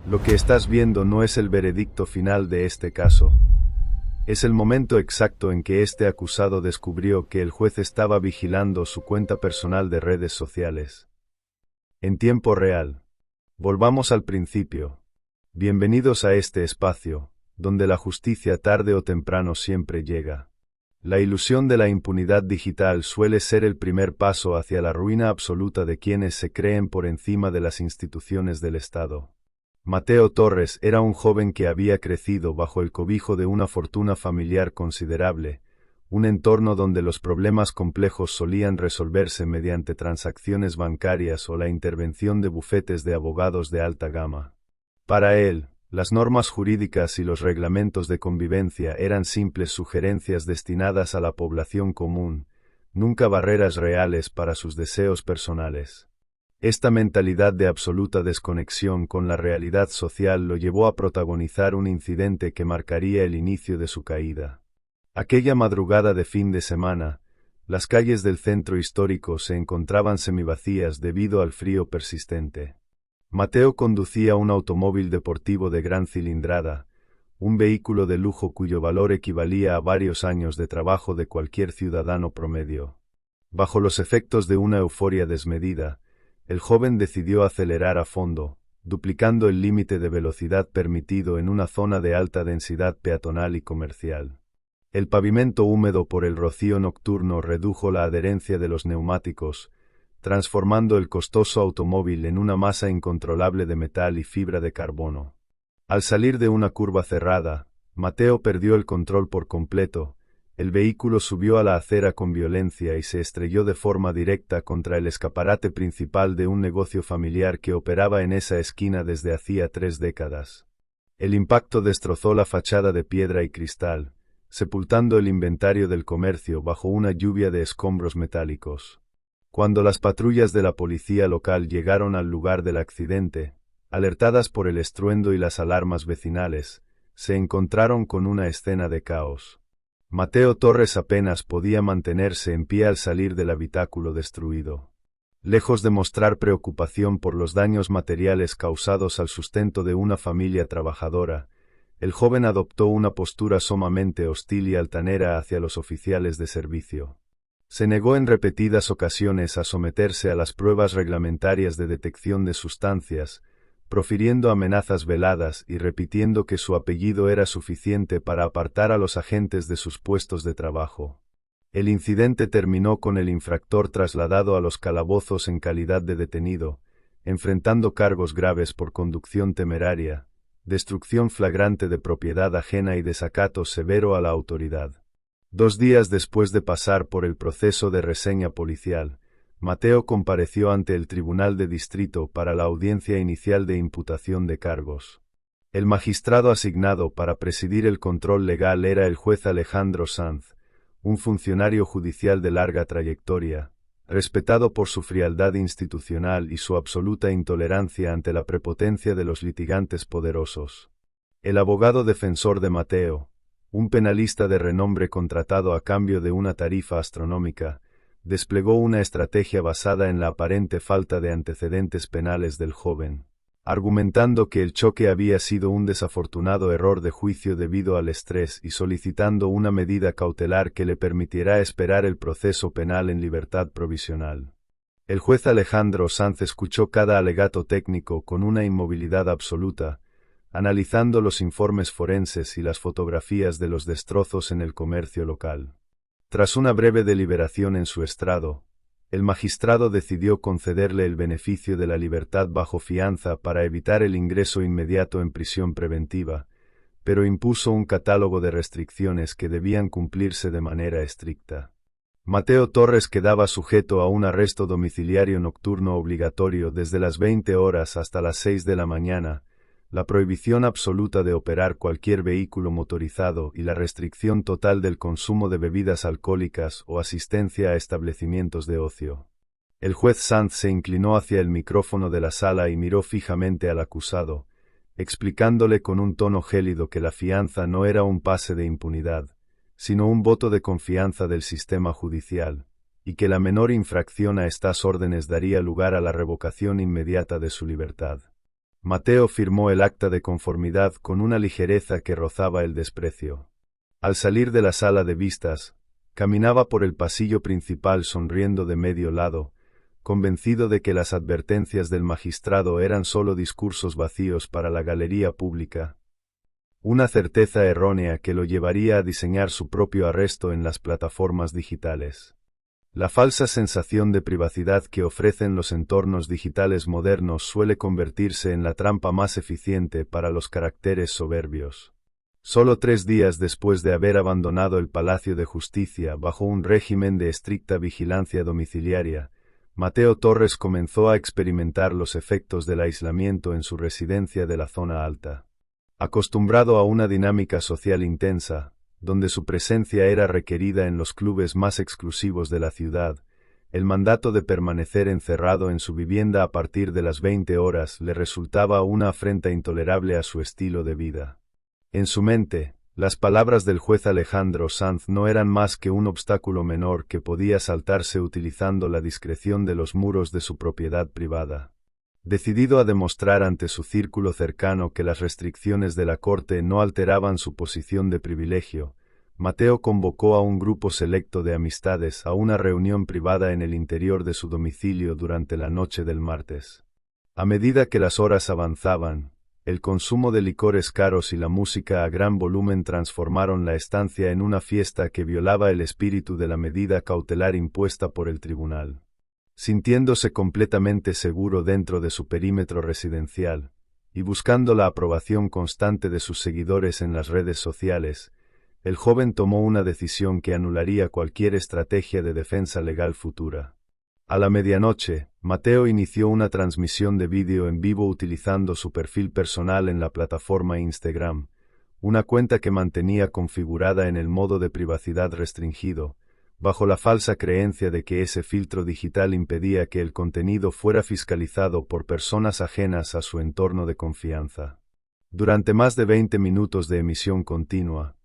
Lo que estás viendo no es el veredicto final de este caso. Es el momento exacto en que este acusado descubrió que el juez estaba vigilando su cuenta personal de redes sociales. En tiempo real. Volvamos al principio. Bienvenidos a este espacio, donde la justicia tarde o temprano siempre llega. La ilusión de la impunidad digital suele ser el primer paso hacia la ruina absoluta de quienes se creen por encima de las instituciones del Estado. Mateo Torres era un joven que había crecido bajo el cobijo de una fortuna familiar considerable, un entorno donde los problemas complejos solían resolverse mediante transacciones bancarias o la intervención de bufetes de abogados de alta gama. Para él, las normas jurídicas y los reglamentos de convivencia eran simples sugerencias destinadas a la población común, nunca barreras reales para sus deseos personales. Esta mentalidad de absoluta desconexión con la realidad social lo llevó a protagonizar un incidente que marcaría el inicio de su caída. Aquella madrugada de fin de semana, las calles del centro histórico se encontraban semivacías debido al frío persistente. Mateo conducía un automóvil deportivo de gran cilindrada, un vehículo de lujo cuyo valor equivalía a varios años de trabajo de cualquier ciudadano promedio. Bajo los efectos de una euforia desmedida, el joven decidió acelerar a fondo, duplicando el límite de velocidad permitido en una zona de alta densidad peatonal y comercial. El pavimento húmedo por el rocío nocturno redujo la adherencia de los neumáticos, transformando el costoso automóvil en una masa incontrolable de metal y fibra de carbono. Al salir de una curva cerrada, Mateo perdió el control por completo. El vehículo subió a la acera con violencia y se estrelló de forma directa contra el escaparate principal de un negocio familiar que operaba en esa esquina desde hacía 3 décadas. El impacto destrozó la fachada de piedra y cristal, sepultando el inventario del comercio bajo una lluvia de escombros metálicos. Cuando las patrullas de la policía local llegaron al lugar del accidente, alertadas por el estruendo y las alarmas vecinales, se encontraron con una escena de caos. Mateo Torres apenas podía mantenerse en pie al salir del habitáculo destruido. Lejos de mostrar preocupación por los daños materiales causados al sustento de una familia trabajadora, el joven adoptó una postura sumamente hostil y altanera hacia los oficiales de servicio. Se negó en repetidas ocasiones a someterse a las pruebas reglamentarias de detección de sustancias, profiriendo amenazas veladas y repitiendo que su apellido era suficiente para apartar a los agentes de sus puestos de trabajo. El incidente terminó con el infractor trasladado a los calabozos en calidad de detenido, enfrentando cargos graves por conducción temeraria, destrucción flagrante de propiedad ajena y desacato severo a la autoridad. 2 días después de pasar por el proceso de reseña policial, Mateo compareció ante el Tribunal de Distrito para la audiencia inicial de imputación de cargos. El magistrado asignado para presidir el control legal era el juez Alejandro Sanz, un funcionario judicial de larga trayectoria, respetado por su frialdad institucional y su absoluta intolerancia ante la prepotencia de los litigantes poderosos. El abogado defensor de Mateo, un penalista de renombre contratado a cambio de una tarifa astronómica, desplegó una estrategia basada en la aparente falta de antecedentes penales del joven, argumentando que el choque había sido un desafortunado error de juicio debido al estrés y solicitando una medida cautelar que le permitirá esperar el proceso penal en libertad provisional. El juez Alejandro Sanz escuchó cada alegato técnico con una inmovilidad absoluta, analizando los informes forenses y las fotografías de los destrozos en el comercio local. Tras una breve deliberación en su estrado, el magistrado decidió concederle el beneficio de la libertad bajo fianza para evitar el ingreso inmediato en prisión preventiva, pero impuso un catálogo de restricciones que debían cumplirse de manera estricta. Mateo Torres quedaba sujeto a un arresto domiciliario nocturno obligatorio desde las 20 horas hasta las 6 de la mañana, la prohibición absoluta de operar cualquier vehículo motorizado y la restricción total del consumo de bebidas alcohólicas o asistencia a establecimientos de ocio. El juez Sanz se inclinó hacia el micrófono de la sala y miró fijamente al acusado, explicándole con un tono gélido que la fianza no era un pase de impunidad, sino un voto de confianza del sistema judicial, y que la menor infracción a estas órdenes daría lugar a la revocación inmediata de su libertad. Mateo firmó el acta de conformidad con una ligereza que rozaba el desprecio. Al salir de la sala de vistas, caminaba por el pasillo principal sonriendo de medio lado, convencido de que las advertencias del magistrado eran solo discursos vacíos para la galería pública. Una certeza errónea que lo llevaría a diseñar su propio arresto en las plataformas digitales. La falsa sensación de privacidad que ofrecen los entornos digitales modernos suele convertirse en la trampa más eficiente para los caracteres soberbios. Solo 3 días después de haber abandonado el Palacio de Justicia bajo un régimen de estricta vigilancia domiciliaria, Mateo Torres comenzó a experimentar los efectos del aislamiento en su residencia de la zona alta. Acostumbrado a una dinámica social intensa, donde su presencia era requerida en los clubes más exclusivos de la ciudad, el mandato de permanecer encerrado en su vivienda a partir de las 20 horas le resultaba una afrenta intolerable a su estilo de vida. En su mente, las palabras del juez Alejandro Sanz no eran más que un obstáculo menor que podía saltarse utilizando la discreción de los muros de su propiedad privada. Decidido a demostrar ante su círculo cercano que las restricciones de la corte no alteraban su posición de privilegio, Mateo convocó a un grupo selecto de amistades a una reunión privada en el interior de su domicilio durante la noche del martes. A medida que las horas avanzaban, el consumo de licores caros y la música a gran volumen transformaron la estancia en una fiesta que violaba el espíritu de la medida cautelar impuesta por el tribunal. Sintiéndose completamente seguro dentro de su perímetro residencial, y buscando la aprobación constante de sus seguidores en las redes sociales, el joven tomó una decisión que anularía cualquier estrategia de defensa legal futura. A la medianoche, Mateo inició una transmisión de vídeo en vivo utilizando su perfil personal en la plataforma Instagram, una cuenta que mantenía configurada en el modo de privacidad restringido, bajo la falsa creencia de que ese filtro digital impedía que el contenido fuera fiscalizado por personas ajenas a su entorno de confianza. Durante más de 20 minutos de emisión continua,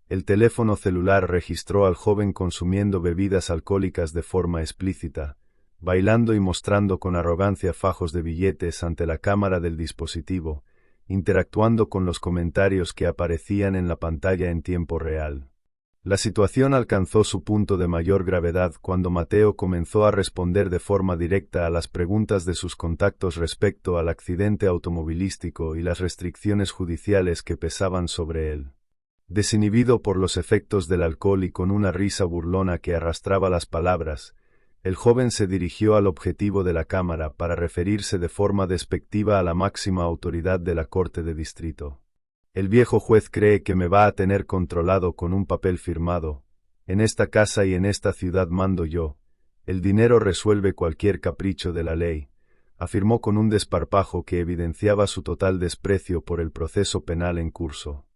el teléfono celular registró al joven consumiendo bebidas alcohólicas de forma explícita, bailando y mostrando con arrogancia fajos de billetes ante la cámara del dispositivo, interactuando con los comentarios que aparecían en la pantalla en tiempo real. La situación alcanzó su punto de mayor gravedad cuando Mateo comenzó a responder de forma directa a las preguntas de sus contactos respecto al accidente automovilístico y las restricciones judiciales que pesaban sobre él. Desinhibido por los efectos del alcohol y con una risa burlona que arrastraba las palabras, el joven se dirigió al objetivo de la cámara para referirse de forma despectiva a la máxima autoridad de la Corte de Distrito. El viejo juez cree que me va a tener controlado con un papel firmado. En esta casa y en esta ciudad mando yo. El dinero resuelve cualquier capricho de la ley, afirmó con un desparpajo que evidenciaba su total desprecio por el proceso penal en curso.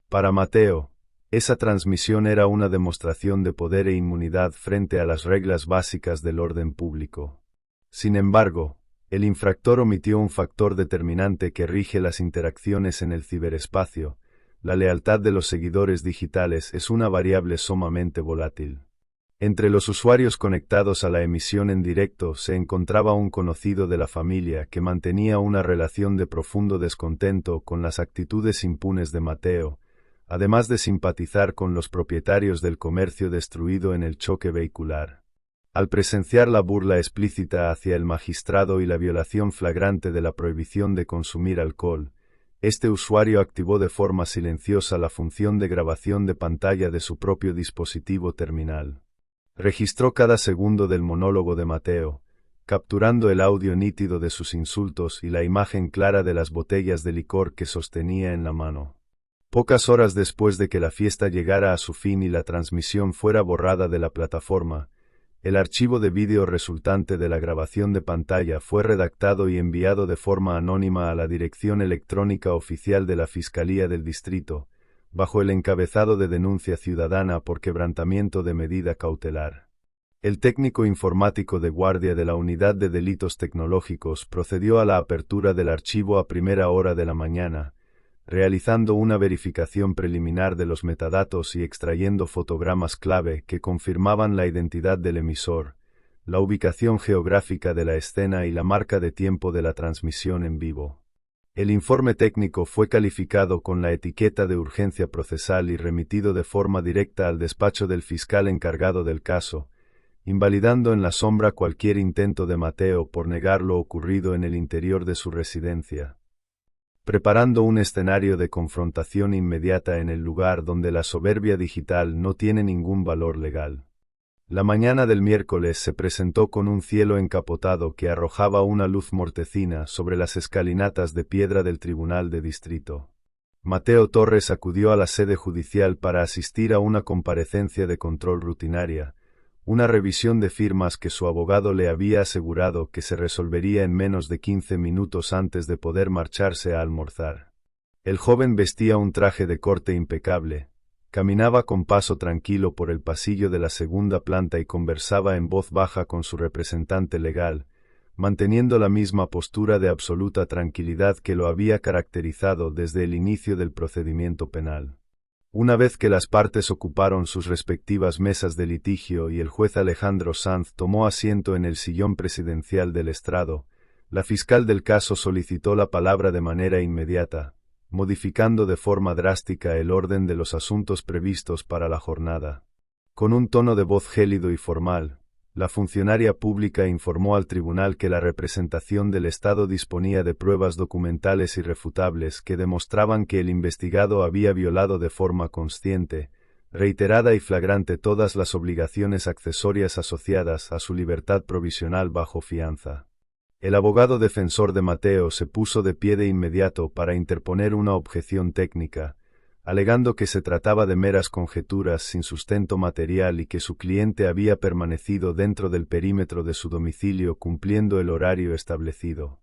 Para Mateo, esa transmisión era una demostración de poder e inmunidad frente a las reglas básicas del orden público. Sin embargo, el infractor omitió un factor determinante que rige las interacciones en el ciberespacio. La lealtad de los seguidores digitales es una variable sumamente volátil. Entre los usuarios conectados a la emisión en directo se encontraba un conocido de la familia que mantenía una relación de profundo descontento con las actitudes impunes de Mateo, además de simpatizar con los propietarios del comercio destruido en el choque vehicular. Al presenciar la burla explícita hacia el magistrado y la violación flagrante de la prohibición de consumir alcohol, este usuario activó de forma silenciosa la función de grabación de pantalla de su propio dispositivo terminal. Registró cada segundo del monólogo de Mateo, capturando el audio nítido de sus insultos y la imagen clara de las botellas de licor que sostenía en la mano. Pocas horas después de que la fiesta llegara a su fin y la transmisión fuera borrada de la plataforma, el archivo de vídeo resultante de la grabación de pantalla fue redactado y enviado de forma anónima a la dirección electrónica oficial de la Fiscalía del Distrito, bajo el encabezado de denuncia ciudadana por quebrantamiento de medida cautelar. El técnico informático de guardia de la Unidad de Delitos Tecnológicos procedió a la apertura del archivo a primera hora de la mañana, realizando una verificación preliminar de los metadatos y extrayendo fotogramas clave que confirmaban la identidad del emisor, la ubicación geográfica de la escena y la marca de tiempo de la transmisión en vivo. El informe técnico fue calificado con la etiqueta de urgencia procesal y remitido de forma directa al despacho del fiscal encargado del caso, invalidando en la sombra cualquier intento de Mateo por negar lo ocurrido en el interior de su residencia, preparando un escenario de confrontación inmediata en el lugar donde la soberbia digital no tiene ningún valor legal. La mañana del miércoles se presentó con un cielo encapotado que arrojaba una luz mortecina sobre las escalinatas de piedra del Tribunal de Distrito. Mateo Torres acudió a la sede judicial para asistir a una comparecencia de control rutinaria, una revisión de firmas que su abogado le había asegurado que se resolvería en menos de 15 minutos antes de poder marcharse a almorzar. El joven vestía un traje de corte impecable, caminaba con paso tranquilo por el pasillo de la segunda planta y conversaba en voz baja con su representante legal, manteniendo la misma postura de absoluta tranquilidad que lo había caracterizado desde el inicio del procedimiento penal. Una vez que las partes ocuparon sus respectivas mesas de litigio y el juez Alejandro Sanz tomó asiento en el sillón presidencial del estrado, la fiscal del caso solicitó la palabra de manera inmediata, modificando de forma drástica el orden de los asuntos previstos para la jornada. Con un tono de voz gélido y formal, la funcionaria pública informó al tribunal que la representación del Estado disponía de pruebas documentales irrefutables que demostraban que el investigado había violado de forma consciente, reiterada y flagrante todas las obligaciones accesorias asociadas a su libertad provisional bajo fianza. El abogado defensor de Mateo se puso de pie de inmediato para interponer una objeción técnica, alegando que se trataba de meras conjeturas sin sustento material y que su cliente había permanecido dentro del perímetro de su domicilio cumpliendo el horario establecido.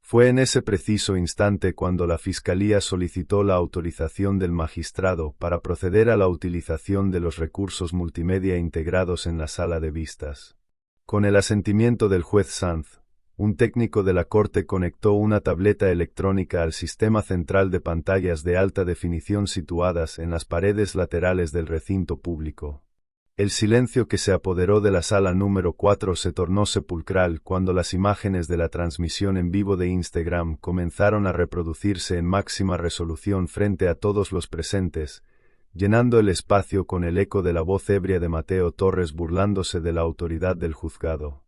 Fue en ese preciso instante cuando la Fiscalía solicitó la autorización del magistrado para proceder a la utilización de los recursos multimedia integrados en la sala de vistas. Con el asentimiento del juez Sanz, un técnico de la Corte conectó una tableta electrónica al sistema central de pantallas de alta definición situadas en las paredes laterales del recinto público. El silencio que se apoderó de la sala número 4 se tornó sepulcral cuando las imágenes de la transmisión en vivo de Instagram comenzaron a reproducirse en máxima resolución frente a todos los presentes, llenando el espacio con el eco de la voz ebria de Mateo Torres burlándose de la autoridad del juzgado.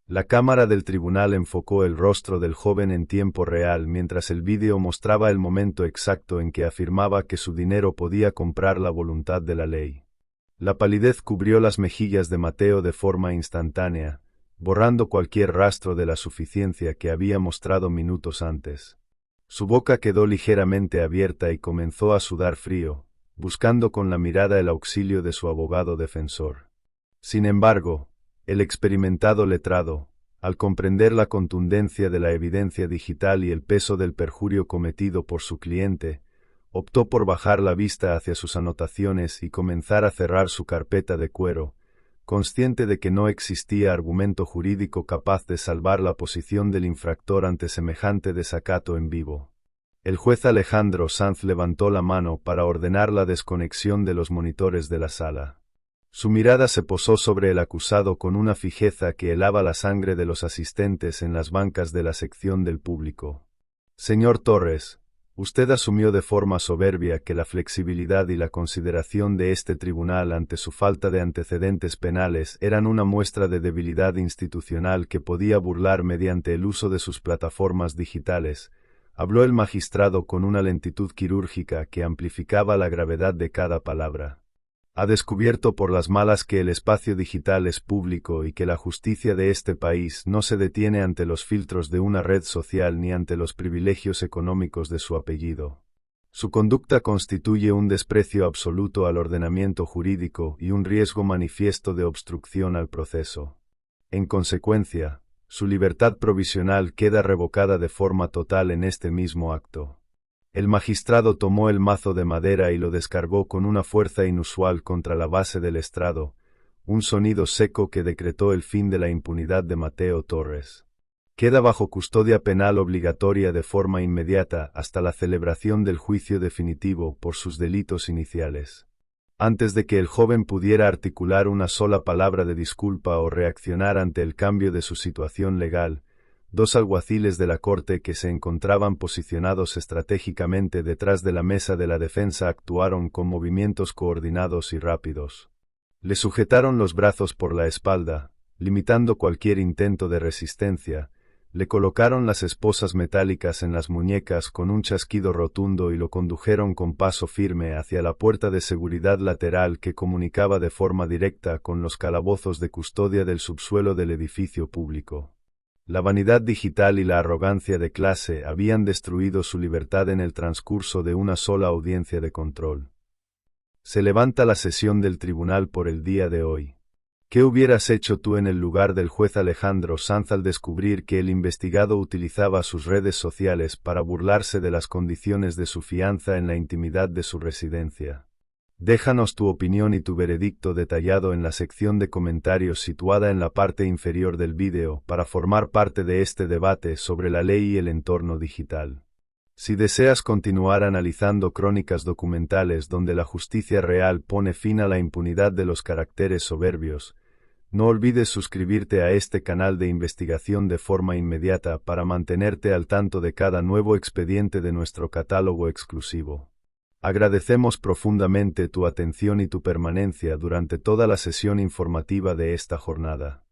La cámara del tribunal enfocó el rostro del joven en tiempo real mientras el vídeo mostraba el momento exacto en que afirmaba que su dinero podía comprar la voluntad de la ley. La palidez cubrió las mejillas de Mateo de forma instantánea, borrando cualquier rastro de la suficiencia que había mostrado minutos antes. Su boca quedó ligeramente abierta y comenzó a sudar frío, buscando con la mirada el auxilio de su abogado defensor. Sin embargo, el experimentado letrado, al comprender la contundencia de la evidencia digital y el peso del perjurio cometido por su cliente, optó por bajar la vista hacia sus anotaciones y comenzar a cerrar su carpeta de cuero, consciente de que no existía argumento jurídico capaz de salvar la posición del infractor ante semejante desacato en vivo. El juez Alejandro Sanz levantó la mano para ordenar la desconexión de los monitores de la sala. Su mirada se posó sobre el acusado con una fijeza que helaba la sangre de los asistentes en las bancas de la sección del público. Señor Torres, usted asumió de forma soberbia que la flexibilidad y la consideración de este tribunal ante su falta de antecedentes penales eran una muestra de debilidad institucional que podía burlar mediante el uso de sus plataformas digitales, habló el magistrado con una lentitud quirúrgica que amplificaba la gravedad de cada palabra. Ha descubierto por las malas que el espacio digital es público y que la justicia de este país no se detiene ante los filtros de una red social ni ante los privilegios económicos de su apellido. Su conducta constituye un desprecio absoluto al ordenamiento jurídico y un riesgo manifiesto de obstrucción al proceso. En consecuencia, su libertad provisional queda revocada de forma total en este mismo acto. El magistrado tomó el mazo de madera y lo descargó con una fuerza inusual contra la base del estrado, un sonido seco que decretó el fin de la impunidad de Mateo Torres. Queda bajo custodia penal obligatoria de forma inmediata hasta la celebración del juicio definitivo por sus delitos iniciales. Antes de que el joven pudiera articular una sola palabra de disculpa o reaccionar ante el cambio de su situación legal, Dos alguaciles de la corte que se encontraban posicionados estratégicamente detrás de la mesa de la defensa actuaron con movimientos coordinados y rápidos. Le sujetaron los brazos por la espalda, limitando cualquier intento de resistencia. Le colocaron las esposas metálicas en las muñecas con un chasquido rotundo y lo condujeron con paso firme hacia la puerta de seguridad lateral que comunicaba de forma directa con los calabozos de custodia del subsuelo del edificio público. La vanidad digital y la arrogancia de clase habían destruido su libertad en el transcurso de una sola audiencia de control. Se levanta la sesión del tribunal por el día de hoy. ¿Qué hubieras hecho tú en el lugar del juez Alejandro Sanz al descubrir que el investigado utilizaba sus redes sociales para burlarse de las condiciones de su fianza en la intimidad de su residencia? Déjanos tu opinión y tu veredicto detallado en la sección de comentarios situada en la parte inferior del vídeo para formar parte de este debate sobre la ley y el entorno digital. Si deseas continuar analizando crónicas documentales donde la justicia real pone fin a la impunidad de los caracteres soberbios, no olvides suscribirte a este canal de investigación de forma inmediata para mantenerte al tanto de cada nuevo expediente de nuestro catálogo exclusivo. Agradecemos profundamente tu atención y tu permanencia durante toda la sesión informativa de esta jornada.